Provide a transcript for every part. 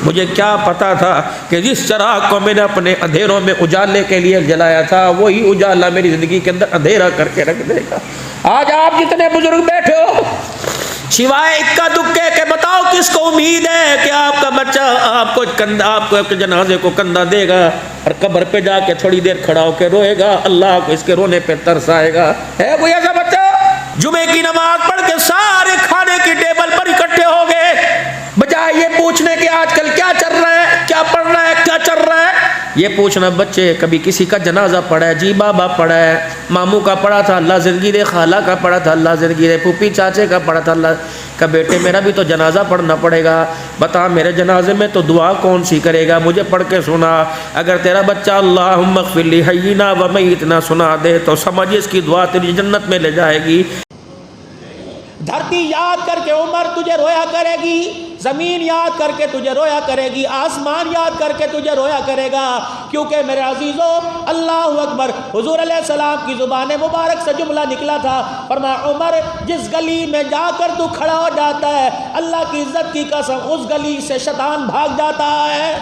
مجھے کیا پتا تھا کہ جس چراغ کو میں نے اپنے اندھیروں میں اجالے کے لیے جلایا تھا وہی اجالا میری زندگی کے اندر اندھیرا کر کے رکھ دے گا۔ آج آپ جتنے بزرگ بیٹھے ہو، سوائے اکا دکے کے بتاؤ کس کو امید ہے کہ آپ کا بچہ آپ کو جنازے کو کندھا دے گا اور قبر پہ جا کے تھوڑی دیر کھڑا ہو کے روئے گا، اللہ کو اس کے رونے پہ ترس آئے گا؟ ہے کوئی ایسا بچہ؟ جمعے کی نماز پڑھ کے سارے کھانے کی ٹیبل پر اکٹھے ہو گئے، بجائے یہ پوچھنے کہ آج کل کیا چل رہا ہے، کیا پڑھ رہا ہے، کیا چل رہا ہے، یہ پوچھنا بچے کبھی کسی کا جنازہ پڑھا ہے؟ جی بابا پڑھا ہے، ماموں کا پڑھا تھا اللہ زندگی دے، خالہ کا پڑھا تھا اللہ زندگی دے، پھوپھی چاچے کا پڑھا تھا اللہ کا، بیٹے میرا بھی تو جنازہ پڑھنا پڑے گا، بتا میرے جنازے میں تو دعا کون سی کرے گا، مجھے پڑھ کے سنا۔ اگر تیرا بچہ اللہم اغفر لی حینا و میتنا سنا دے تو سمجھ اس کی دعا تیری جنت میں لے جائے گی۔ دھرتی یاد کر کے عمر تجھے رویا کرے گی، زمین یاد کر کے تجھے رویا کرے گی، آسمان یاد کر کے تجھے رویا کرے گا، کیونکہ میرے عزیزو اللہ اکبر، حضور علیہ السلام کی زبان مبارک سے جملہ نکلا تھا، فرمایا عمر جس گلی میں جا کر تو کھڑا ہو جاتا ہے اللہ کی عزت کی قسم اس گلی سے شیطان بھاگ جاتا ہے۔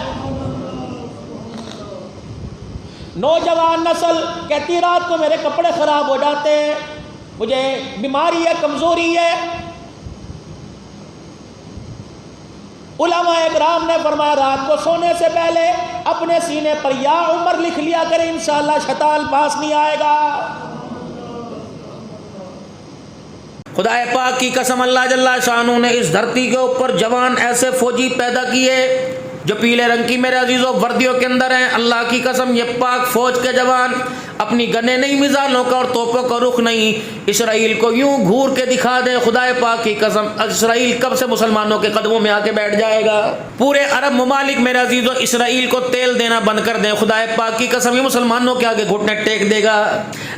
نوجوان نسل کہتی رات کو میرے کپڑے خراب ہو جاتے ہیں، مجھے بیماری ہے، کمزوری ہے۔ علماء اکرام نے فرمایا رات کو سونے سے پہلے اپنے سینے پر یا عمر لکھ لیا کرے، انشاءاللہ شیطان پاس نہیں آئے گا۔ خدا پاک کی قسم اللہ جل شانہ نے اس دھرتی کے اوپر جوان ایسے فوجی پیدا کیے جو پیلے رنگ کی میرے عزیزوں وردیوں کے اندر ہیں۔ اللہ کی قسم یہ پاک فوج کے جوان اپنی گنے نہیں، میزائلوں کا اور توپوں کا رخ نہیں، اسرائیل کو یوں گھور کے دکھا دیں، خدا پاک کی قسم اسرائیل کب سے مسلمانوں کے قدموں میں آ کے بیٹھ جائے گا۔ پورے عرب ممالک میرے عزیزوں اسرائیل کو تیل دینا بند کر دیں، خدا پاک کی قسم یہ مسلمانوں کے آگے گھٹنے ٹیک دے گا۔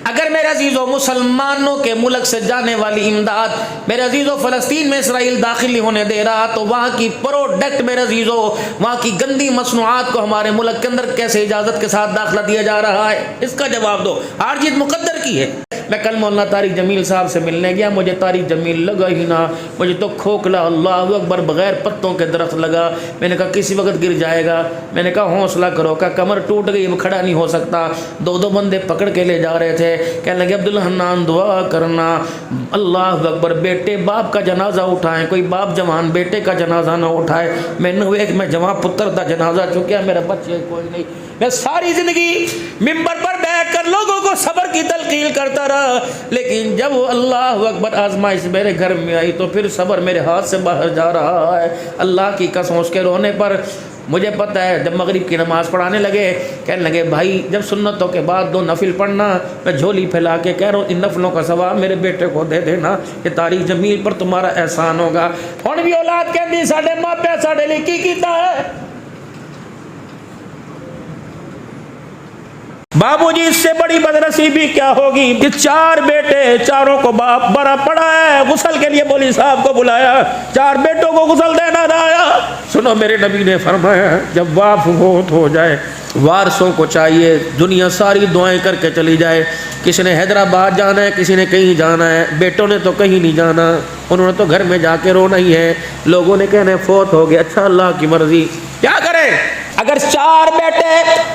اگر میرے عزیزوں مسلمانوں کے ملک سے جانے والی امداد میرے عزیزوں فلسطین میں اسرائیل داخل نہیں ہونے دے رہا تو وہاں کی پروڈکٹ میرے عزیزوں وہاں کی گندی مصنوعات کو ہمارے ملک کے اندر کیسے اجازت کے ساتھ داخلہ دیا جا رہا ہے؟ اس کا جواب دو۔ ہار جیت مقدر کی ہے۔ میں کل مولانا طارق جمیل صاحب سے ملنے گیا، مجھے طارق جمیل لگا ہی نہ، مجھے تو کھوکھلا اللہ اکبر بغیر پتوں کے درخت لگا۔ میں نے کہا کسی وقت گر جائے گا، میں نے کہا حوصلہ کرو، کہ کمر ٹوٹ گئی اب کھڑا نہیں ہو سکتا۔ دو بندے پکڑ کے لے جا رہے تھے، کہنے لگے عبدالحنان دعا کرنا، اللہ اکبر بیٹے باپ کا جنازہ اٹھائیں، کوئی باپ جوان بیٹے کا جنازہ نہ اٹھائے۔ میں جوان پتر دا جنازہ چکیا، میرا بچے کوئی نہیں۔ میں ساری زندگی ممبر پر بیٹھ کر لوگوں کو صبر کی تلقین کرتا رہا، لیکن جب اللہ اکبر آزمائش میرے گھر میں آئی تو پھر صبر میرے ہاتھ سے باہر جا رہا ہے۔ اللہ کی قسم اس کے رونے پر مجھے پتہ ہے جب مغرب کی نماز پڑھانے لگے کہنے لگے بھائی جب سنتوں کے بعد 2 نفل پڑھنا، میں جھولی پھیلا کے کہہ رہا ہوں ان نفلوں کا ثواب میرے بیٹے کو دے دینا، یہ طارق جمیل پر تمہارا احسان ہوگا۔ ہن بھی اولاد کہندی ساڈے ماپے ساڈے لیے کی کیتا ہے؟ بابو جی اس سے بڑی بدنصیبی کیا ہوگی کہ 4 بیٹے، چاروں کو باپ بڑا پڑا ہے، غسل کے لیے مولوی صاحب کو بلایا، 4 بیٹوں کو غسل دینا نہ آیا۔ سنو میرے نبی نے فرمایا جب باپ فوت ہو جائے وارثوں کو چاہیے دنیا ساری دعائیں کر کے چلی جائے، کسی نے حیدرآباد جانا ہے، کسی نے کہیں جانا ہے، بیٹوں نے تو کہیں نہیں جانا، انہوں نے تو گھر میں جا کے رونا ہی ہے، لوگوں نے کہنا فوت ہو گیا، اچھا اللہ کی مرضی، کیا کریں؟ اگر 4 بیٹے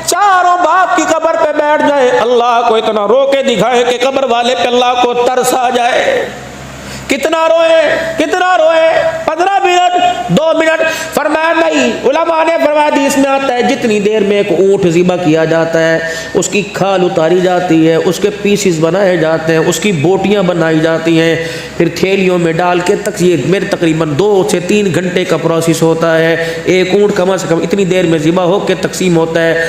چاروں باپ کی قبر پہ بیٹھ جائے، اللہ کو اتنا رو کے دکھائے کہ قبر والے پہ اللہ کو ترس آ جائے، کتنا روئے 15 منٹ 2 منٹ، فرمایا نہیں، علماء نے فرمایا حدیث میں آتا ہے جتنی دیر میں ایک اونٹ ذبح کیا جاتا ہے اس کی کھال اتاری جاتی ہے، اس کے پیسز بنائے جاتے ہیں، اس کی بوٹیاں بنائی جاتی ہیں، پھر تھیلیوں میں ڈال کے یہ میرے تقریباً 2 سے 3 گھنٹے کا پروسیس ہوتا ہے، ایک اونٹ کم از کم اتنی دیر میں ذبح ہو کے تقسیم ہوتا ہے۔